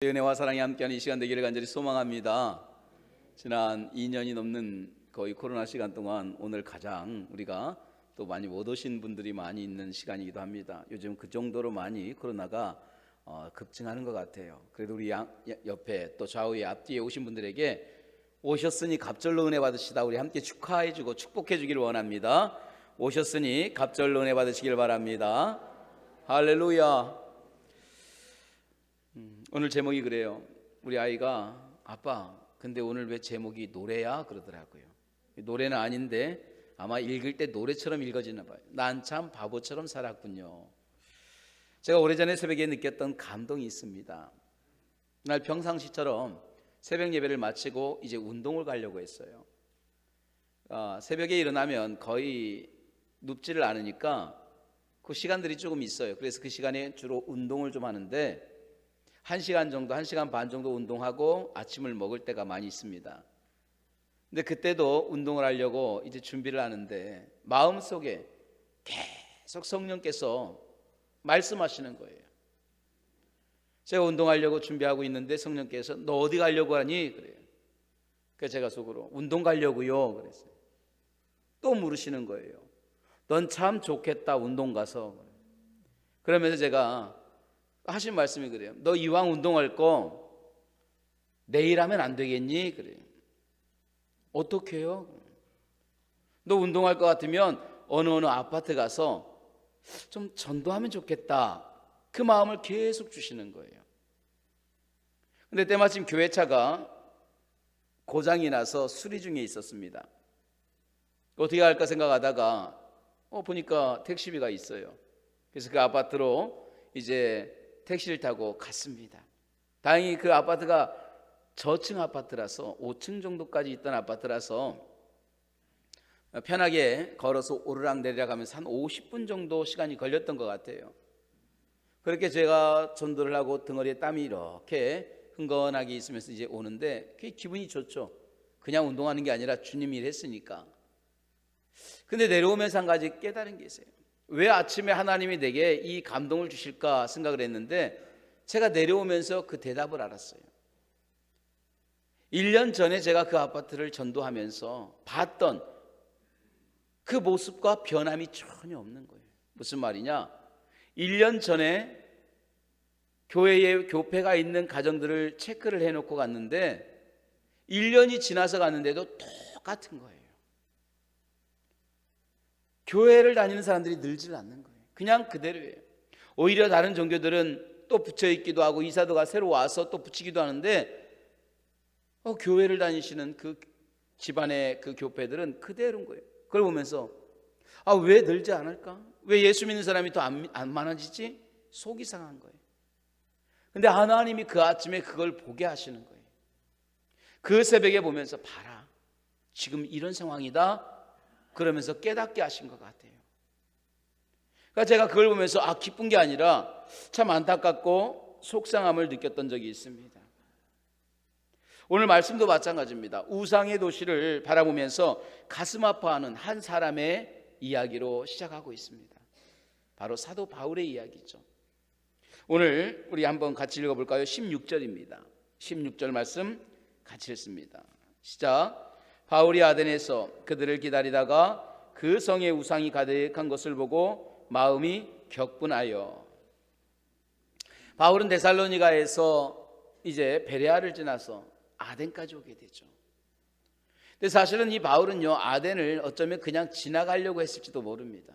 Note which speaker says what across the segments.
Speaker 1: 은혜와 사랑이 함께하는 이 시간 되기를 간절히 소망합니다. 지난 2년이 넘는 거의 코로나 시간 동안 오늘 가장 우리가 또 많이 못 오신 분들이 많이 있는 시간이기도 합니다. 요즘 그 정도로 많이 코로나가 급증하는 것 같아요. 그래도 우리 옆에 또 좌우에 앞뒤에 오신 분들에게 오셨으니 갑절로 은혜 받으시다 우리 함께 축하해주고 축복해주기를 원합니다. 오셨으니 갑절로 은혜 받으시길 바랍니다. 할렐루야. 오늘 제목이 그래요. 우리 아이가 아빠 근데 오늘 왜 제목이 노래야? 그러더라고요. 노래는 아닌데 아마 읽을 때 노래처럼 읽어지나 봐요. 난 참 바보처럼 살았군요. 제가 오래전에 새벽에 느꼈던 감동이 있습니다. 날 평상시처럼 새벽 예배를 마치고 이제 운동을 가려고 했어요. 새벽에 일어나면 거의 눕지를 않으니까 그 시간들이 조금 있어요. 그래서 그 시간에 주로 운동을 좀 하는데 1시간 정도, 1시간 반 정도 운동하고 아침을 먹을 때가 많이 있습니다. 근데 그때도 운동을 하려고 이제 준비를 하는데 마음속에 계속 성령께서 말씀하시는 거예요. 제가 운동하려고 준비하고 있는데 성령께서 너 어디 가려고 하니? 그래요. 그래서 제가 속으로 운동 가려고요. 그랬어요. 또 물으시는 거예요. 넌 참 좋겠다 운동 가서. 그러면서 제가 하신 말씀이 그래요. 너 이왕 운동할 거 내일 하면 안 되겠니? 그래요. 어떻게 해요? 너 운동할 것 같으면 어느 아파트 가서 좀 전도하면 좋겠다. 그 마음을 계속 주시는 거예요. 근데 때마침 교회차가 고장이 나서 수리 중에 있었습니다. 어떻게 할까 생각하다가 보니까 택시비가 있어요. 그래서 그 아파트로 이제 택시를 타고 갔습니다. 다행히 그 아파트가 저층 아파트라서 5층 정도까지 있던 아파트라서 편하게 걸어서 오르락내리락 하면서 한 50분 정도 시간이 걸렸던 것 같아요. 그렇게 제가 전도를 하고 등허리에 땀이 이렇게 흥건하게 있으면서 이제 오는데 그게 기분이 좋죠. 그냥 운동하는 게 아니라 주님 일 했으니까. 근데 내려오면서 한 가지 깨달은 게 있어요. 왜 아침에 하나님이 내게 이 감동을 주실까 생각을 했는데 제가 내려오면서 그 대답을 알았어요. 1년 전에 제가 그 아파트를 전도하면서 봤던 그 모습과 변함이 전혀 없는 거예요. 무슨 말이냐? 1년 전에 교회에 교폐가 있는 가정들을 체크를 해놓고 갔는데 1년이 지나서 갔는데도 똑같은 거예요. 교회를 다니는 사람들이 늘질 않는 거예요. 그냥 그대로예요. 오히려 다른 종교들은 또 붙여있기도 하고 이사도가 새로 와서 또 붙이기도 하는데 교회를 다니시는 그 집안의 그 교회들은 그대로인 거예요. 그걸 보면서 왜 늘지 않을까? 왜 예수 믿는 사람이 더 안 많아지지? 속이 상한 거예요. 근데 하나님이 그 아침에 그걸 보게 하시는 거예요. 그 새벽에 보면서 봐라. 지금 이런 상황이다. 그러면서 깨닫게 하신 것 같아요. 그러니까 제가 그걸 보면서 기쁜 게 아니라 참 안타깝고 속상함을 느꼈던 적이 있습니다. 오늘 말씀도 마찬가지입니다. 우상의 도시를 바라보면서 가슴 아파하는 한 사람의 이야기로 시작하고 있습니다. 바로 사도 바울의 이야기죠. 오늘 우리 한번 같이 읽어볼까요? 16절입니다. 16절 말씀 같이 읽습니다. 시작. 바울이 아덴에서 그들을 기다리다가 그 성에 우상이 가득한 것을 보고 마음이 격분하여. 바울은 데살로니가에서 이제 베레아를 지나서 아덴까지 오게 되죠. 근데 사실은 이 바울은요 아덴을 어쩌면 그냥 지나가려고 했을지도 모릅니다.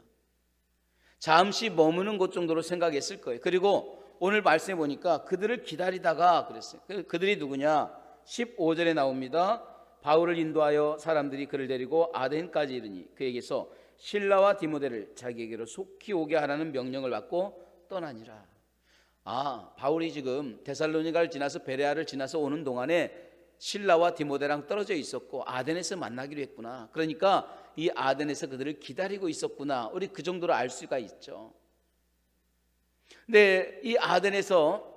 Speaker 1: 잠시 머무는 곳 정도로 생각했을 거예요. 그리고 오늘 말씀해 보니까 그들을 기다리다가 그랬어요. 그들이 누구냐? 15절에 나옵니다. 바울을 인도하여 사람들이 그를 데리고 아덴까지 이르니 그에게서 실라와 디모데를 자기에게로 속히 오게 하라는 명령을 받고 떠나니라. 바울이 지금 데살로니가를 지나서 베레아를 지나서 오는 동안에 실라와 디모데랑 떨어져 있었고 아덴에서 만나기로 했구나. 그러니까 이 아덴에서 그들을 기다리고 있었구나. 우리 그 정도로 알 수가 있죠. 근데 이 아덴에서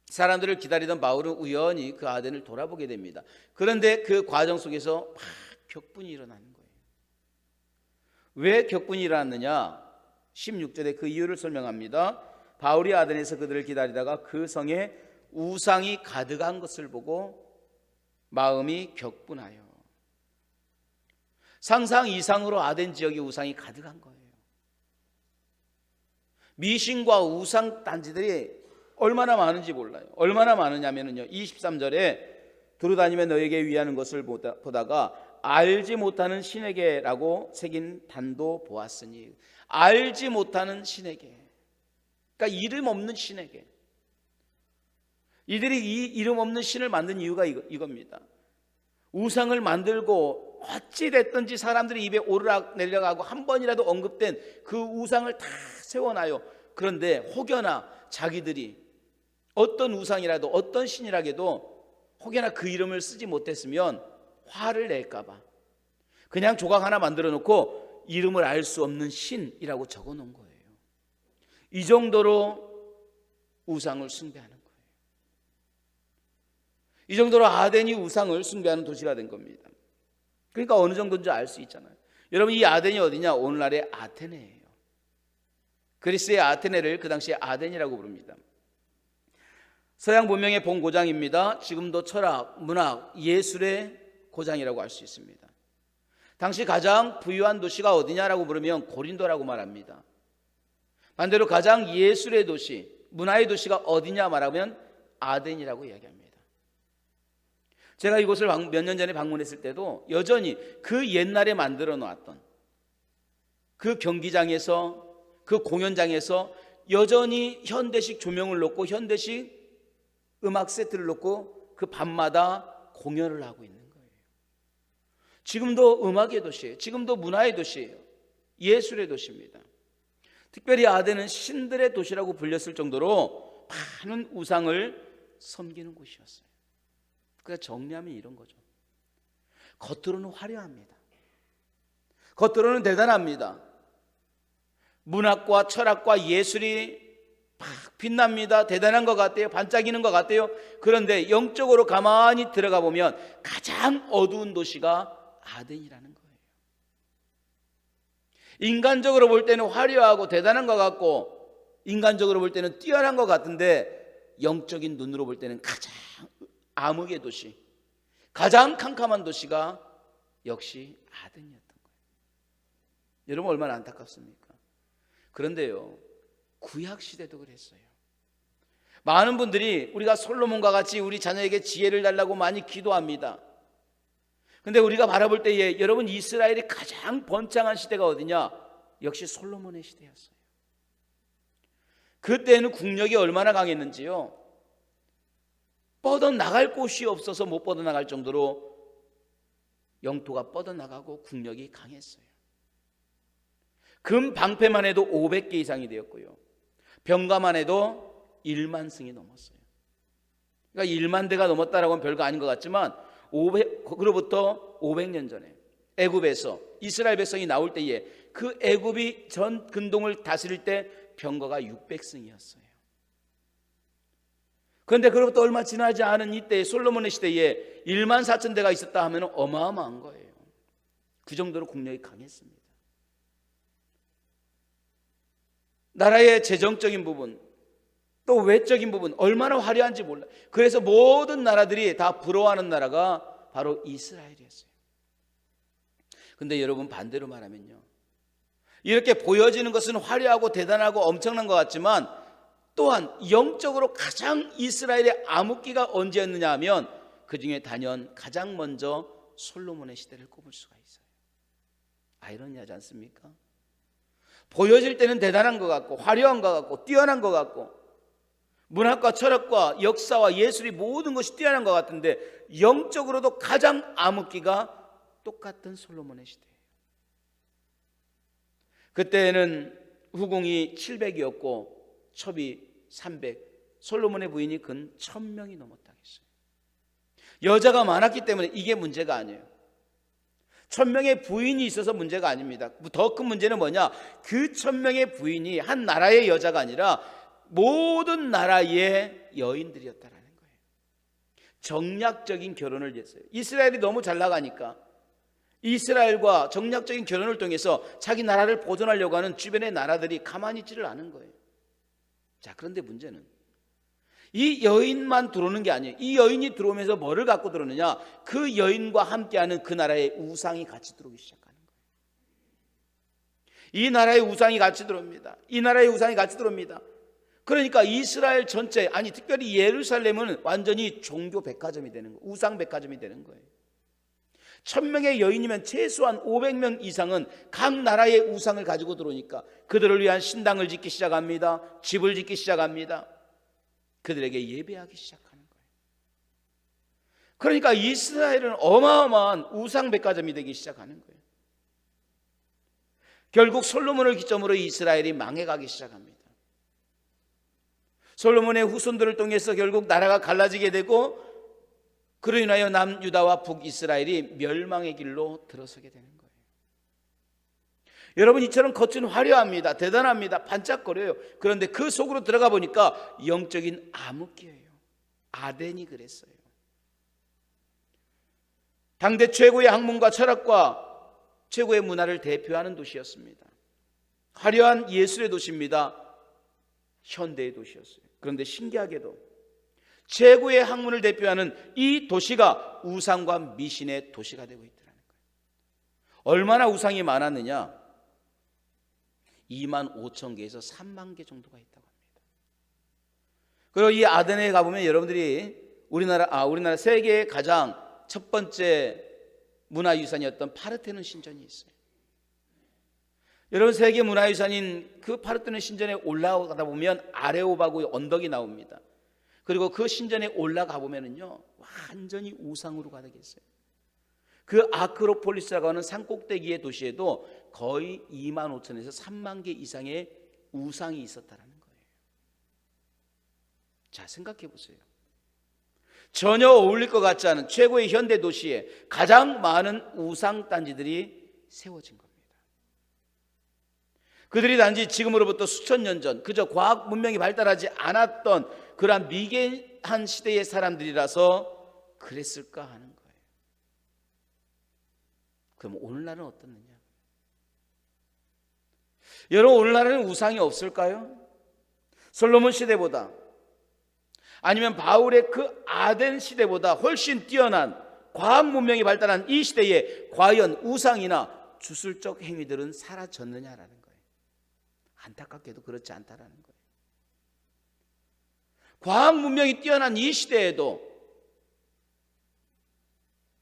Speaker 1: 사람들을 기다리던 바울은 우연히 그 아덴을 돌아보게 됩니다. 그런데 그 과정 속에서 막 격분이 일어나는 거예요. 왜 격분이 일어났느냐? 16절에 그 이유를 설명합니다. 바울이 아덴에서 그들을 기다리다가 그 성에 우상이 가득한 것을 보고 마음이 격분하여. 상상 이상으로 아덴 지역에 우상이 가득한 거예요. 미신과 우상 단지들이 얼마나 많은지 몰라요. 얼마나 많으냐면요, 23절에 두루다니며 너에게 위하는 것을 보다가 알지 못하는 신에게라고 새긴 단도 보았으니. 알지 못하는 신에게, 그러니까 이름 없는 신에게. 이들이 이 이름 없는 신을 만든 이유가 이겁니다. 우상을 만들고 어찌 됐든지 사람들이 입에 오르락 내려가고 한 번이라도 언급된 그 우상을 다 세워놔요. 그런데 혹여나 자기들이 어떤 우상이라도 어떤 신이라도 혹여나 그 이름을 쓰지 못했으면 화를 낼까 봐 그냥 조각 하나 만들어 놓고 이름을 알 수 없는 신이라고 적어 놓은 거예요. 이 정도로 우상을 숭배하는 거예요. 이 정도로 아덴이 우상을 숭배하는 도시가 된 겁니다. 그러니까 어느 정도인지 알 수 있잖아요. 여러분, 이 아덴이 어디냐? 오늘날의 아테네예요. 그리스의 아테네를 그 당시에 아덴이라고 부릅니다. 서양 문명의 본고장입니다. 지금도 철학, 문학, 예술의 고장이라고 할 수 있습니다. 당시 가장 부유한 도시가 어디냐라고 물으면 고린도라고 말합니다. 반대로 가장 예술의 도시, 문화의 도시가 어디냐 말하면 아덴이라고 이야기합니다. 제가 이곳을 몇 년 전에 방문했을 때도 여전히 그 옛날에 만들어 놓았던 그 경기장에서, 그 공연장에서 여전히 현대식 조명을 놓고 현대식 음악 세트를 놓고 그 밤마다 공연을 하고 있는 거예요. 지금도 음악의 도시예요. 지금도 문화의 도시예요. 예술의 도시입니다. 특별히 아덴은 신들의 도시라고 불렸을 정도로 많은 우상을 섬기는 곳이었어요. 그래서 정리하면 이런 거죠. 겉으로는 화려합니다. 겉으로는 대단합니다. 문학과 철학과 예술이 막 빛납니다. 대단한 것 같아요. 반짝이는 것 같아요. 그런데 영적으로 가만히 들어가 보면 가장 어두운 도시가 아덴이라는 거예요. 인간적으로 볼 때는 화려하고 대단한 것 같고 인간적으로 볼 때는 뛰어난 것 같은데 영적인 눈으로 볼 때는 가장 암흑의 도시, 가장 캄캄한 도시가 역시 아덴이었던 거예요. 여러분, 얼마나 안타깝습니까? 그런데요, 구약시대도 그랬어요. 많은 분들이 우리가 솔로몬과 같이 우리 자녀에게 지혜를 달라고 많이 기도합니다. 근데 우리가 바라볼 때에 여러분, 이스라엘이 가장 번창한 시대가 어디냐? 역시 솔로몬의 시대였어요. 그때는 국력이 얼마나 강했는지요, 뻗어나갈 곳이 없어서 못 뻗어나갈 정도로 영토가 뻗어나가고 국력이 강했어요. 금 방패만 해도 500개 이상이 되었고요, 병가만 해도 1만 승이 넘었어요. 그러니까 1만 대가 넘었다라고 하면 별거 아닌 것 같지만 그로부터 500년 전에 애굽에서 이스라엘 백성이 나올 때에 그 애굽이 전 근동을 다스릴 때 병거가 600승이었어요. 그런데 그로부터 얼마 지나지 않은 이때 솔로몬의 시대에 1만 4천 대가 있었다 하면 어마어마한 거예요. 그 정도로 국력이 강했습니다. 나라의 재정적인 부분, 또 외적인 부분 얼마나 화려한지 몰라요. 그래서 모든 나라들이 다 부러워하는 나라가 바로 이스라엘이었어요. 근데 여러분, 반대로 말하면요, 이렇게 보여지는 것은 화려하고 대단하고 엄청난 것 같지만 또한 영적으로 가장 이스라엘의 암흑기가 언제였느냐 하면 그 중에 단연 가장 먼저 솔로몬의 시대를 꼽을 수가 있어요. 아이러니하지 않습니까? 보여질 때는 대단한 것 같고 화려한 것 같고 뛰어난 것 같고 문학과 철학과 역사와 예술이 모든 것이 뛰어난 것 같은데 영적으로도 가장 암흑기가 똑같은 솔로몬의 시대예요. 그때는 후궁이 700이었고 첩이 300, 솔로몬의 부인이 근 1000명이 넘었다고 했어요. 여자가 많았기 때문에 이게 문제가 아니에요. 1000명의 부인이 있어서 문제가 아닙니다. 더 큰 문제는 뭐냐? 그 1000명의 부인이 한 나라의 여자가 아니라 모든 나라의 여인들이었다라는 거예요. 정략적인 결혼을 했어요. 이스라엘이 너무 잘 나가니까 이스라엘과 정략적인 결혼을 통해서 자기 나라를 보존하려고 하는 주변의 나라들이 가만히 있지를 않은 거예요. 자, 그런데 문제는 이 여인만 들어오는 게 아니에요. 이 여인이 들어오면서 뭐를 갖고 들어오느냐? 그 여인과 함께하는 그 나라의 우상이 같이 들어오기 시작하는 거예요. 이 나라의 우상이 같이 들어옵니다. 이 나라의 우상이 같이 들어옵니다. 그러니까 이스라엘 전체, 아니 특별히 예루살렘은 완전히 종교 백화점이 되는 거예요. 우상 백화점이 되는 거예요. 1000명의 여인이면 최소한 500명 이상은 각 나라의 우상을 가지고 들어오니까 그들을 위한 신당을 짓기 시작합니다. 집을 짓기 시작합니다. 그들에게 예배하기 시작하는 거예요. 그러니까 이스라엘은 어마어마한 우상 백화점이 되기 시작하는 거예요. 결국 솔로몬을 기점으로 이스라엘이 망해가기 시작합니다. 솔로몬의 후손들을 통해서 결국 나라가 갈라지게 되고 그로 인하여 남유다와 북이스라엘이 멸망의 길로 들어서게 되는 거예요. 여러분, 이처럼 겉은 화려합니다. 대단합니다. 반짝거려요. 그런데 그 속으로 들어가 보니까 영적인 암흑기예요. 아덴이 그랬어요. 당대 최고의 학문과 철학과 최고의 문화를 대표하는 도시였습니다. 화려한 예술의 도시입니다. 현대의 도시였어요. 그런데 신기하게도 최고의 학문을 대표하는 이 도시가 우상과 미신의 도시가 되고 있더라는 거예요. 얼마나 우상이 많았느냐? 25,000개에서 3만 개 정도가 있다고 합니다. 그리고 이 아덴에 가보면 여러분들이 우리나라 세계의 가장 첫 번째 문화유산이었던 파르테논 신전이 있어요. 여러분, 세계 문화유산인 그 파르테논 신전에 올라가다 보면 아레오바고 언덕이 나옵니다. 그리고 그 신전에 올라가 보면은요, 완전히 우상으로 가득했어요. 그 아크로폴리스라고 하는 산꼭대기의 도시에도 거의 25,000에서 3만 개 이상의 우상이 있었다는 거예요. 자, 생각해 보세요. 전혀 어울릴 것 같지 않은 최고의 현대 도시에 가장 많은 우상 단지들이 세워진 겁니다. 그들이 단지 지금으로부터 수천 년 전 그저 과학 문명이 발달하지 않았던 그러한 미개한 시대의 사람들이라서 그랬을까 하는 거예요. 그럼 오늘날은 어떻느냐? 여러분, 오늘날에는 우상이 없을까요? 솔로몬 시대보다, 아니면 바울의 그 아덴 시대보다 훨씬 뛰어난 과학 문명이 발달한 이 시대에 과연 우상이나 주술적 행위들은 사라졌느냐라는 거예요. 안타깝게도 그렇지 않다라는 거예요. 과학 문명이 뛰어난 이 시대에도,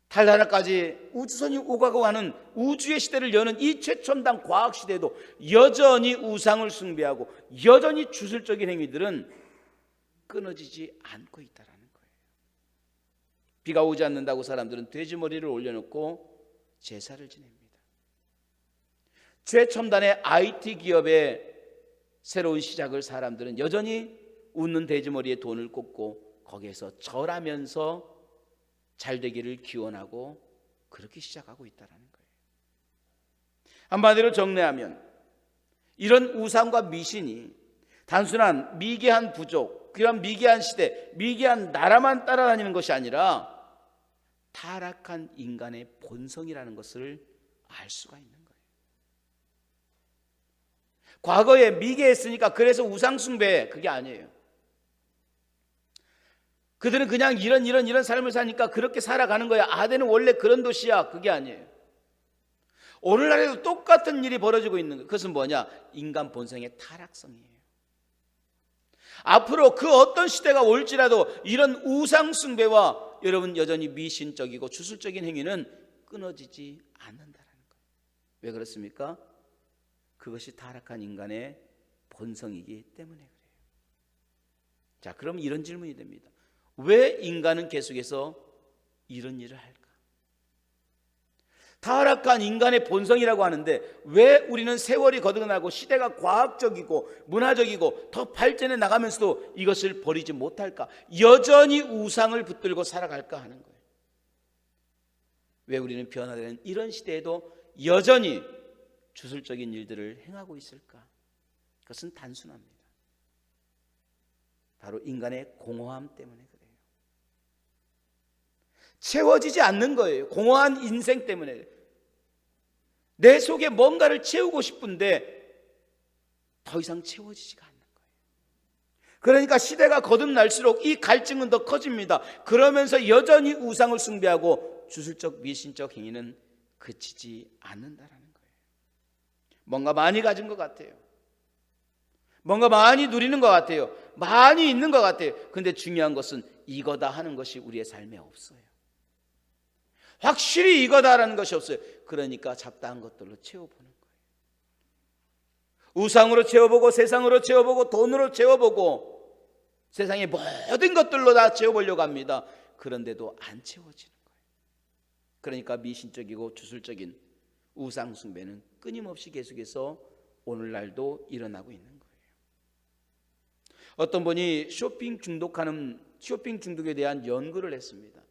Speaker 1: 달 하나까지 우주선이 오가고 가는 우주의 시대를 여는 이 최첨단 과학 시대에도 여전히 우상을 숭배하고 여전히 주술적인 행위들은 끊어지지 않고 있다는 거예요. 비가 오지 않는다고 사람들은 돼지머리를 올려놓고 제사를 지냅니다. 최첨단의 IT 기업의 새로운 시작을 사람들은 여전히 웃는 돼지머리에 돈을 꽂고 거기에서 절하면서 잘되기를 기원하고 그렇게 시작하고 있다는 거예요. 한마디로 정리하면 이런 우상과 미신이 단순한 미개한 부족, 그런 미개한 시대, 미개한 나라만 따라다니는 것이 아니라 타락한 인간의 본성이라는 것을 알 수가 있는 거예요. 과거에 미개했으니까 그래서 우상숭배, 그게 아니에요. 그들은 그냥 이런 삶을 사니까 그렇게 살아가는 거야. 아덴은 원래 그런 도시야, 그게 아니에요. 오늘날에도 똑같은 일이 벌어지고 있는 거예요. 그것은 뭐냐? 인간 본성의 타락성이에요. 앞으로 그 어떤 시대가 올지라도 이런 우상숭배와 여러분 여전히 미신적이고 주술적인 행위는 끊어지지 않는다는 거예요. 왜 그렇습니까? 그것이 타락한 인간의 본성이기 때문에 그래요. 자, 그럼 이런 질문이 됩니다. 왜 인간은 계속해서 이런 일을 할까? 타락한 인간의 본성이라고 하는데 왜 우리는 세월이 거듭나고 시대가 과학적이고 문화적이고 더 발전해 나가면서도 이것을 버리지 못할까? 여전히 우상을 붙들고 살아갈까 하는 거예요. 왜 우리는 변화되는 이런 시대에도 여전히 주술적인 일들을 행하고 있을까? 그것은 단순합니다. 바로 인간의 공허함 때문에 그래요. 채워지지 않는 거예요. 공허한 인생 때문에. 내 속에 뭔가를 채우고 싶은데 더 이상 채워지지가 않는 거예요. 그러니까 시대가 거듭날수록 이 갈증은 더 커집니다. 그러면서 여전히 우상을 숭배하고 주술적 미신적 행위는 그치지 않는다라는 거예요. 뭔가 많이 가진 것 같아요. 뭔가 많이 누리는 것 같아요. 많이 있는 것 같아요. 근데 중요한 것은 이거다 하는 것이 우리의 삶에 없어요. 확실히 이거다라는 것이 없어요. 그러니까 잡다한 것들로 채워보는 거예요. 우상으로 채워보고 세상으로 채워보고 돈으로 채워보고 세상의 모든 것들로 다 채워보려고 합니다. 그런데도 안 채워지는 거예요. 그러니까 미신적이고 주술적인 우상 숭배는 끊임없이 계속해서 오늘날도 일어나고 있는 거예요. 어떤 분이 쇼핑 중독에 대한 연구를 했습니다.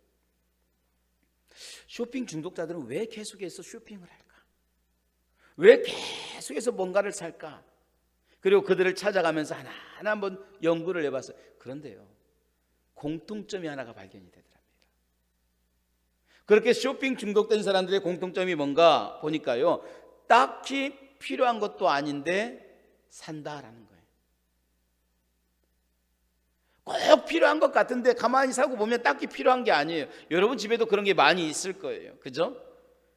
Speaker 1: 쇼핑 중독자들은 왜 계속해서 쇼핑을 할까? 왜 계속해서 뭔가를 살까? 그리고 그들을 찾아가면서 하나하나 한번 연구를 해봤어요. 그런데요, 공통점이 하나가 발견이 되더랍니다. 그렇게 쇼핑 중독된 사람들의 공통점이 뭔가 보니까요, 딱히 필요한 것도 아닌데 산다라는 거예요. 꼭 필요한 것 같은데 가만히 사고 보면 딱히 필요한 게 아니에요. 여러분 집에도 그런 게 많이 있을 거예요. 그죠?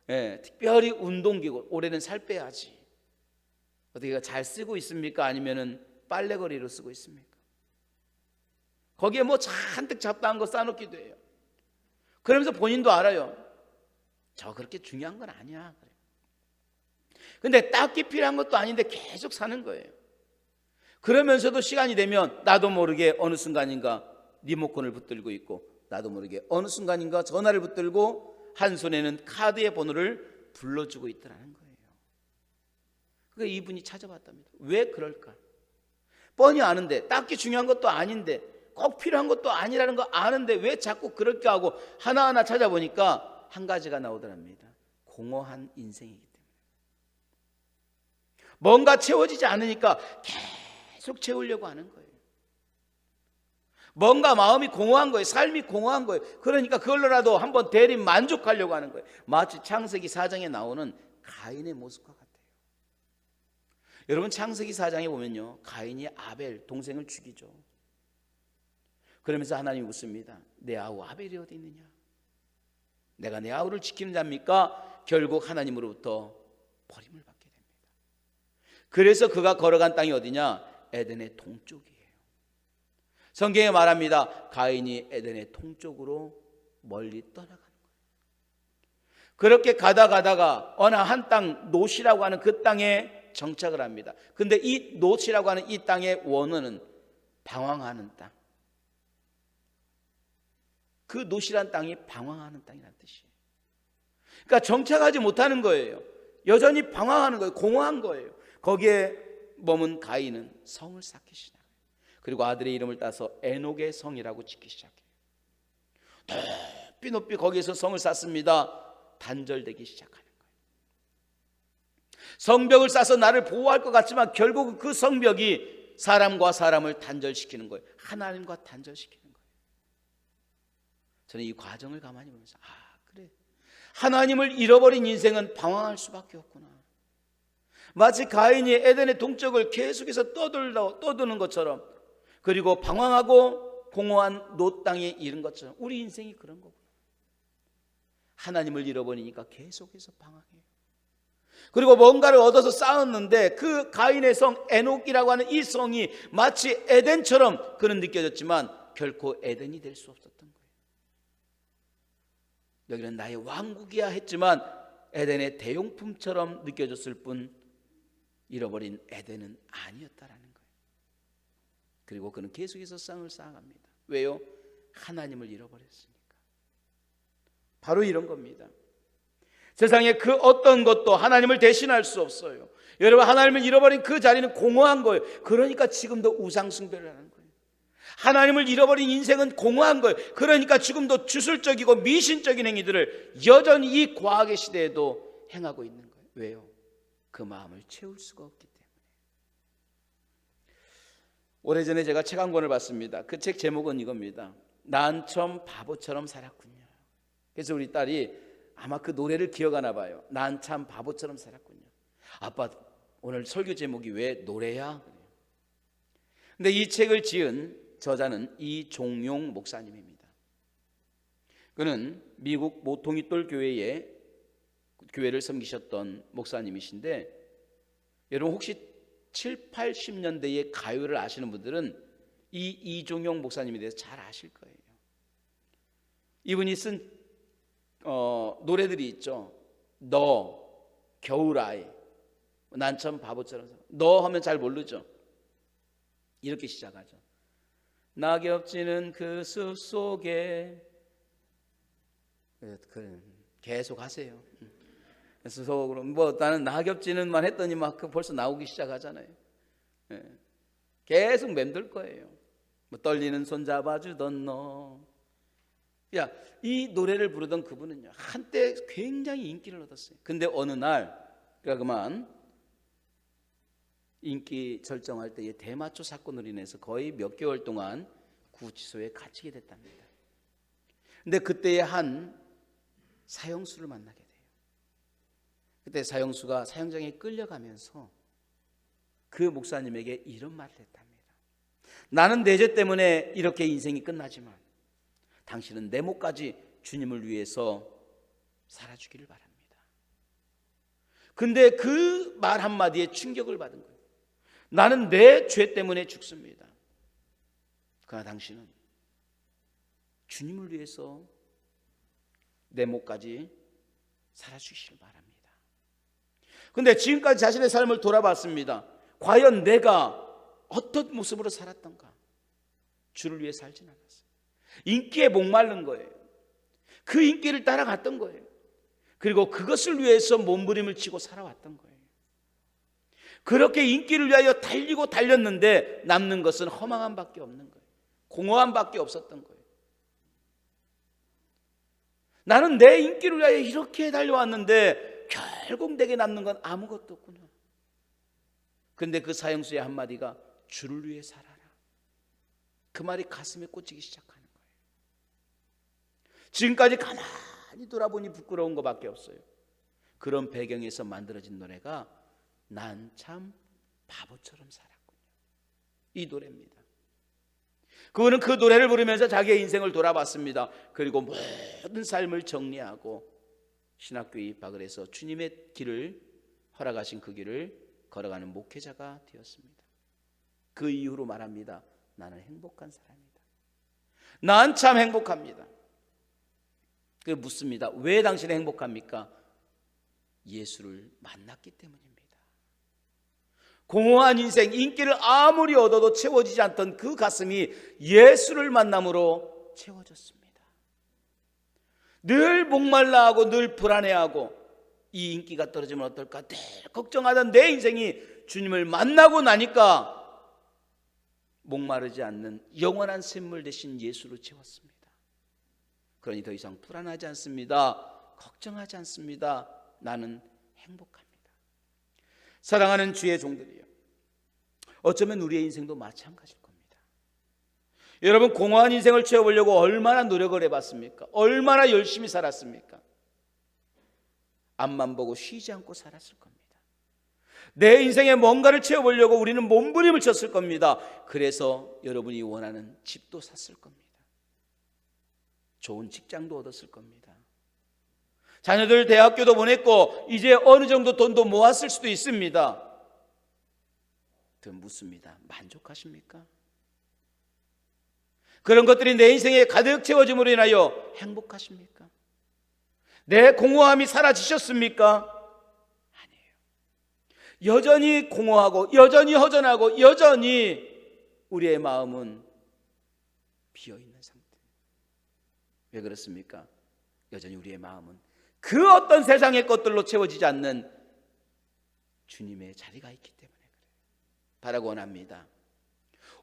Speaker 1: 예, 특별히 운동기구, 올해는 살 빼야지. 어떻게 잘 쓰고 있습니까? 아니면은 빨래거리로 쓰고 있습니까? 거기에 뭐 잔뜩 잡다한 거 싸놓기도 해요. 그러면서 본인도 알아요. 저 그렇게 중요한 건 아니야. 근데 딱히 필요한 것도 아닌데 계속 사는 거예요. 그러면서도 시간이 되면 나도 모르게 어느 순간인가 리모컨을 붙들고 있고, 나도 모르게 어느 순간인가 전화를 붙들고 한 손에는 카드의 번호를 불러주고 있더라는 거예요. 그러니까 이분이 찾아봤답니다. 왜 그럴까? 뻔히 아는데, 딱히 중요한 것도 아닌데, 꼭 필요한 것도 아니라는 거 아는데 왜 자꾸 그렇게 하고, 하나하나 찾아보니까 한 가지가 나오더랍니다. 공허한 인생이기 때문에. 뭔가 채워지지 않으니까 계속 채우려고 하는 거예요. 뭔가 마음이 공허한 거예요. 삶이 공허한 거예요. 그러니까 그걸로라도 한번 대리 만족하려고 하는 거예요. 마치 창세기 4장에 나오는 가인의 모습과 같아요. 여러분, 창세기 4장에 보면요, 가인이 아벨 동생을 죽이죠. 그러면서 하나님이 묻습니다. 내 아우 아벨이 어디 있느냐? 내가 내 아우를 지키는 자입니까? 결국 하나님으로부터 버림을 받게 됩니다. 그래서 그가 걸어간 땅이 어디냐? 에덴의 동쪽이에요. 성경에 말합니다. 가인이 에덴의 동쪽으로 멀리 떠나가는 거예요. 그렇게 가다가 어느 한 땅, 노시라고 하는 그 땅에 정착을 합니다. 근데 이 노시라고 하는 이 땅의 원어는 방황하는 땅. 그 노시란 땅이 방황하는 땅이라는 뜻이에요. 그러니까 정착하지 못하는 거예요. 여전히 방황하는 거예요. 공허한 거예요. 거기에 머문 가인은 성을 쌓기 시작해요. 그리고 아들의 이름을 따서 에녹의 성이라고 짓기 시작해요. 높이 거기에서 성을 쌓습니다. 단절되기 시작하는 거예요. 성벽을 쌓아서 나를 보호할 것 같지만 결국 그 성벽이 사람과 사람을 단절시키는 거예요. 하나님과 단절시키는 거예요. 저는 이 과정을 가만히 보면서 그래, 하나님을 잃어버린 인생은 방황할 수밖에 없구나. 마치 가인이 에덴의 동쪽을 계속해서 떠도는 것처럼, 그리고 방황하고 공허한 노 땅에 이른 것처럼 우리 인생이 그런 거구나. 하나님을 잃어버리니까 계속해서 방황해요. 그리고 뭔가를 얻어서 쌓았는데 그 가인의 성 에녹이라고 하는 이 성이 마치 에덴처럼 그는 느껴졌지만 결코 에덴이 될 수 없었던 거예요. 여기는 나의 왕국이야 했지만 에덴의 대용품처럼 느껴졌을 뿐 잃어버린 에덴은 아니었다라는 거예요. 그리고 그는 계속해서 쌍을 쌓아갑니다. 왜요? 하나님을 잃어버렸으니까. 바로 이런 겁니다. 세상에 그 어떤 것도 하나님을 대신할 수 없어요. 여러분, 하나님을 잃어버린 그 자리는 공허한 거예요. 그러니까 지금도 우상숭배를 하는 거예요. 하나님을 잃어버린 인생은 공허한 거예요. 그러니까 지금도 주술적이고 미신적인 행위들을 여전히 이 과학의 시대에도 행하고 있는 거예요. 왜요? 그 마음을 채울 수가 없기 때문에. 오래전에 제가 책 한 권을 봤습니다. 그 책 제목은 이겁니다. 난 처음 바보처럼 살았군요. 그래서 우리 딸이 아마 그 노래를 기억하나 봐요. 난 참 바보처럼 살았군요. 아빠, 오늘 설교 제목이 왜 노래야? 근데 이 책을 지은 저자는 이종용 목사님입니다. 그는 미국 모통이돌 교회를 섬기셨던 목사님이신데, 여러분 혹시 7, 80년대의 가요를 아시는 분들은 이 이종용 목사님에 대해서 잘 아실 거예요. 이분이 쓴 노래들이 있죠. 너, 겨울아이, 난 참 바보처럼. 너 하면 잘 모르죠. 이렇게 시작하죠. 낙엽 지는 그 숲 속에, 계속 하세요. 그래서 뭐 나는 낙엽 지는만 했더니 막 벌써 나오기 시작하잖아요. 계속 맴돌 거예요. 뭐 떨리는 손 잡아주던 너. 야, 이 노래를 부르던 그분은요, 한때 굉장히 인기를 얻었어요. 근데 어느 날 그만 인기 절정할 때의 대마초 사건으로 인해서 거의 몇 개월 동안 구치소에 갇히게 됐답니다. 근데 그때의 한 사형수를 만나게 돼요. 그때 사형수가 사형장에 끌려가면서 그 목사님에게 이런 말을 했답니다. 나는 내 죄 때문에 이렇게 인생이 끝나지만 당신은 내 목까지 주님을 위해서 살아주기를 바랍니다. 근데 그 말 한마디에 충격을 받은 거예요. 나는 내 죄 때문에 죽습니다. 그러나 당신은 주님을 위해서 내 목까지 살아주시길 바랍니다. 근데 지금까지 자신의 삶을 돌아봤습니다. 과연 내가 어떤 모습으로 살았던가? 주를 위해 살진 않았어요. 인기에 목마른 거예요. 그 인기를 따라갔던 거예요. 그리고 그것을 위해서 몸부림을 치고 살아왔던 거예요. 그렇게 인기를 위하여 달리고 달렸는데 남는 것은 허망함밖에 없는 거예요. 공허함밖에 없었던 거예요. 나는 내 인기를 위하여 이렇게 달려왔는데 결국 내게 남는 건 아무것도 없구나. 그런데 그 사형수의 한마디가 주를 위해 살아라. 그 말이 가슴에 꽂히기 시작하는 거예요. 지금까지 가만히 돌아보니 부끄러운 것밖에 없어요. 그런 배경에서 만들어진 노래가 난 참 바보처럼 살았군요. 이 노래입니다. 그거는 그 노래를 부르면서 자기의 인생을 돌아봤습니다. 그리고 모든 삶을 정리하고 신학교에 입학을 해서 주님의 길을 허락하신 그 길을 걸어가는 목회자가 되었습니다. 그 이후로 말합니다. 나는 행복한 사람이다. 난 참 행복합니다. 그 묻습니다. 왜 당신은 행복합니까? 예수를 만났기 때문입니다. 공허한 인생, 인기를 아무리 얻어도 채워지지 않던 그 가슴이 예수를 만남으로 채워졌습니다. 늘 목말라하고 늘 불안해하고 이 인기가 떨어지면 어떨까 늘 걱정하던 내 인생이 주님을 만나고 나니까 목마르지 않는 영원한 샘물 대신 예수로 채웠습니다. 그러니 더 이상 불안하지 않습니다. 걱정하지 않습니다. 나는 행복합니다. 사랑하는 주의 종들이요, 어쩌면 우리의 인생도 마찬가지일 겁니다. 여러분, 공허한 인생을 채워보려고 얼마나 노력을 해봤습니까? 얼마나 열심히 살았습니까? 앞만 보고 쉬지 않고 살았을 겁니다. 내 인생에 뭔가를 채워보려고 우리는 몸부림을 쳤을 겁니다. 그래서 여러분이 원하는 집도 샀을 겁니다. 좋은 직장도 얻었을 겁니다. 자녀들 대학교도 보냈고 이제 어느 정도 돈도 모았을 수도 있습니다. 더 묻습니다. 만족하십니까? 그런 것들이 내 인생에 가득 채워짐으로 인하여 행복하십니까? 내 공허함이 사라지셨습니까? 아니에요. 여전히 공허하고 여전히 허전하고 여전히 우리의 마음은 비어있는 상태. 왜 그렇습니까? 여전히 우리의 마음은 그 어떤 세상의 것들로 채워지지 않는 주님의 자리가 있기 때문에 그래요. 바라고 원합니다.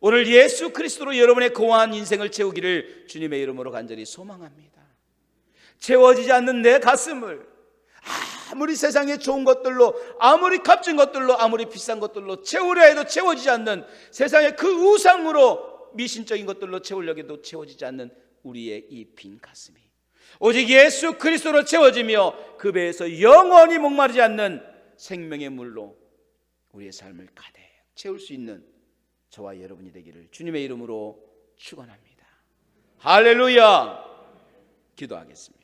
Speaker 1: 오늘 예수 그리스도로 여러분의 공허한 인생을 채우기를 주님의 이름으로 간절히 소망합니다. 채워지지 않는 내 가슴을 아무리 세상에 좋은 것들로, 아무리 값진 것들로, 아무리 비싼 것들로 채우려 해도 채워지지 않는, 세상의 그 우상으로 미신적인 것들로 채우려고 해도 채워지지 않는 우리의 이 빈 가슴이 오직 예수 그리스도로 채워지며 그 배에서 영원히 목마르지 않는 생명의 물로 우리의 삶을 가득 채울 수 있는 저와 여러분이 되기를 주님의 이름으로 축원합니다. 할렐루야. 기도하겠습니다.